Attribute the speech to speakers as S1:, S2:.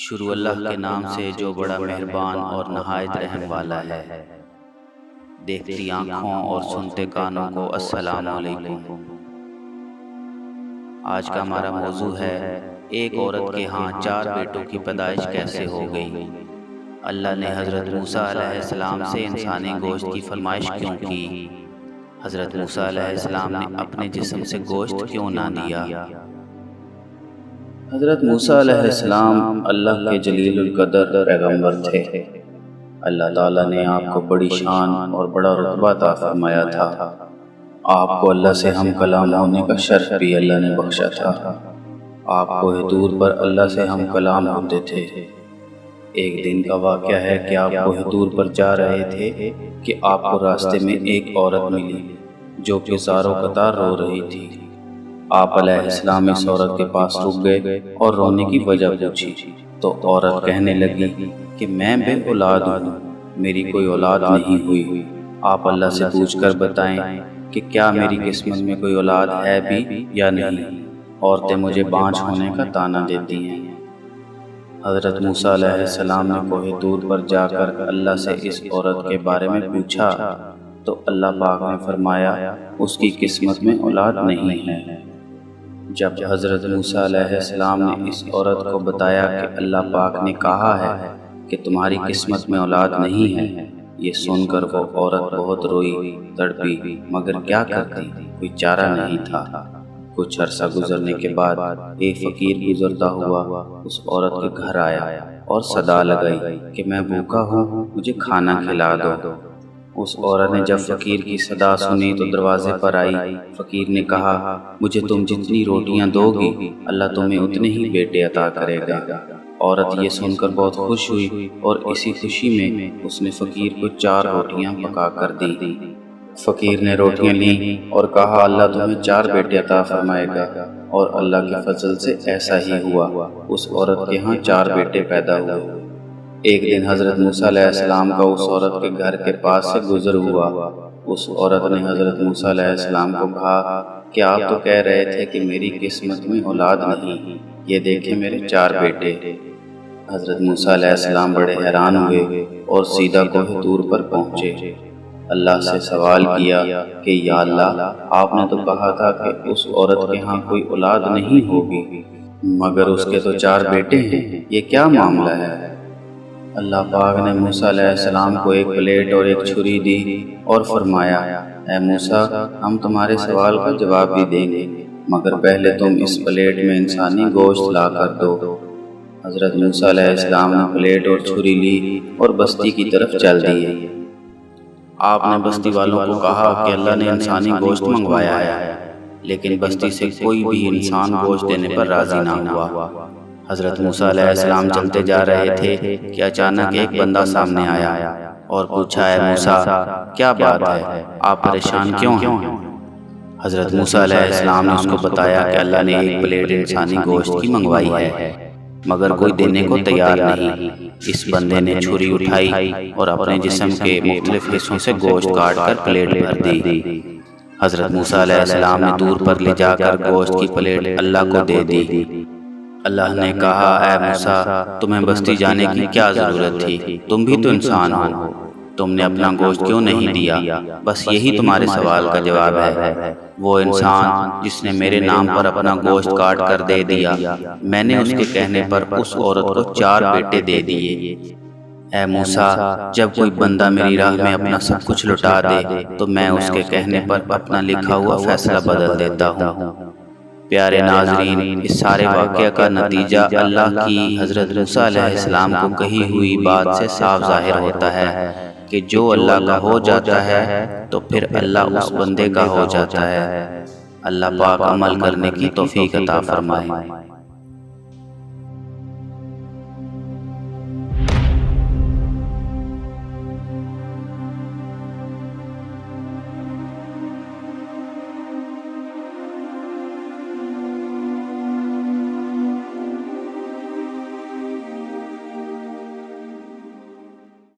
S1: شروع اللہ کے نام سے جو بڑا مہربان اور نہایت رحم والا ہے۔ دیکھتی آنکھوں اور سنتے کانوں کو السلام علیکم۔ آج کا ہمارا موضوع ہے ایک عورت کے ہاں 4 بیٹوں کی پیدائش کیسے ہو گئی۔ اللہ نے حضرت موسیٰ علیہ السلام سے انسانی گوشت کی فرمائش کیوں کی؟ حضرت موسیٰ علیہ السلام نے اپنے جسم سے گوشت کیوں نہ دیا؟
S2: حضرت موسیٰ علیہ السلام اللہ کے جلیل القدر پیغمبر تھے۔ اللہ تعالیٰ نے آپ کو بڑی شان اور بڑا رتبہ عطا فرمایا تھا۔ آپ کو اللہ سے ہم کلام ہونے کا شرف بھی اللہ نے بخشا تھا۔ آپ کوہ طور پر اللہ سے ہم کلام ہوتے تھے۔ ایک دن کا واقعہ ہے کہ آپ کوہ طور پر جا رہے تھے کہ آپ کو راستے میں ایک عورت ملی جو کہ زار و قطار رو رہی تھی۔ آپ علیہ السلام اس عورت کے پاس رک گئے اور رونے کی وجہ پوچھی تو عورت کہنے لگی کہ میں بے اولاد ہوں، میری کوئی اولاد نہیں ہوئی۔ آپ اللہ سے پوچھ کر بتائیں کہ کیا میری قسمت میں کوئی اولاد ہے بھی یا نہیں؟ عورتیں مجھے بانجھ ہونے کا طعنہ دیتی ہیں۔ حضرت موسیٰ علیہ السلام نے کوہ طور پر جا کر اللہ سے اس عورت کے بارے میں پوچھا تو اللہ پاک نے فرمایا اس کی قسمت میں اولاد نہیں ہے۔ جب حضرت موسیٰ علیہ السلام نے اس عورت کو بتایا کہ اللہ پاک نے کہا ہے کہ تمہاری قسمت میں اولاد نہیں ہے، یہ سن کر وہ عورت بہت روئی تڑپی، مگر کیا کرتی، کوئی چارہ نہیں تھا۔ کچھ عرصہ گزرنے کے بعد ایک فقیر گزرتا ہوا اس عورت کے گھر آیا اور صدا لگائی کہ میں بھوکا ہوں، مجھے کھانا کھلا دو۔ اس عورت نے جب فقیر کی صدا سنی تو دروازے پر آئی۔ فقیر نے کہا مجھے تم جتنی روٹیاں دو گی اللہ تمہیں اتنے ہی بیٹے عطا کرے گا۔ عورت یہ سن کر بہت خوش ہوئی اور اسی خوشی میں اس نے فقیر کو 4 روٹیاں پکا کر دی۔ فقیر نے روٹیاں لیں اور کہا اللہ تمہیں 4 بیٹے عطا فرمائے گا، اور اللہ کے فضل سے ایسا ہی ہوا۔ اس عورت کے ہاں 4 بیٹے پیدا ہوئے۔ ایک دن حضرت موسیٰ علیہ السلام کا اس عورت کے گھر کے پاس سے گزر ہوا۔ اس عورت نے حضرت موسیٰ علیہ السلام کو کہا کہ آپ تو کہہ رہے تھے کہ میری قسمت میں اولاد نہیں، یہ دیکھیں میرے 4 بیٹے۔ حضرت موسیٰ علیہ السلام بڑے حیران ہوئے اور سیدھا کوہ طور پر پہنچے۔ اللہ سے سوال کیا کہ یا اللہ، آپ نے تو کہا تھا کہ اس عورت کے ہاں کوئی اولاد نہیں ہوگی، مگر اس کے تو 4 بیٹے ہیں، یہ کیا معاملہ ہے؟ اللہ پاک نے موسیٰ علیہ السلام کو ایک پلیٹ اور ایک چھری دی اور فرمایا اے موسیٰ، ہم تمہارے سوال کا جواب بھی دیں گے، مگر پہلے تم اس پلیٹ میں انسانی گوشت لا کر دو۔ حضرت موسیٰ علیہ السلام نے پلیٹ اور چھری لی اور بستی کی طرف چل دیے۔
S1: آپ نے بستی والوں کو کہا کہ اللہ نے انسانی گوشت منگوایا ہے، لیکن بستی سے کوئی بھی انسان گوشت دینے پر راضی نہ ہوا۔ حضرت موسیٰ علیہ السلام چلتے جا رہے تھے کہ اچانک ایک بندہ سامنے آیا اور پوچھا اے موسیٰ، کیا بات ہے، آپ پریشان کیوں ہیں؟ حضرت موسیٰ علیہ السلام نے اس کو بتایا کہ اللہ نے ایک پلیٹ انسانی گوشت کی منگوائی ہے، مگر کوئی دینے کو تیار نہیں۔ اس بندے نے چھری اٹھائی اور اپنے جسم کے مختلف حصوں سے گوشت کاٹ کر پلیٹ بھر دی۔ حضرت موسیٰ علیہ السلام نے دور پر لے جا کر گوشت کی پلیٹ اللہ کو دے دی۔ اللہ نے کہا اے موسیٰ، تمہیں بستی جانے کی کیا ضرورت تھی؟ تم بھی تو انسان ہو، تم نے اپنا گوشت کیوں نہیں دیا؟ بس یہی تمہارے سوال کا جواب ہے۔ وہ انسان جس نے میرے نام پر اپنا گوشت کاٹ کر دے دیا، میں نے اس کے کہنے پر اس عورت کو 4 بیٹے دے دیے۔ اے موسیٰ، جب کوئی بندہ میری راہ میں اپنا سب کچھ لٹا دے تو میں اس کے کہنے پر اپنا لکھا ہوا فیصلہ بدل دیتا ہوں۔ پیارے ناظرین، اس سارے واقعہ کا نتیجہ اللہ کی حضرت موسیٰ علیہ السلام کو کہی ہوئی بات سے صاف ظاہر ہوتا ہے کہ جو اللہ کا ہو جاتا ہے تو پھر اللہ اس بندے کا ہو جاتا ہے۔ اللہ پاک عمل کرنے کی توفیق عطا فرمائے۔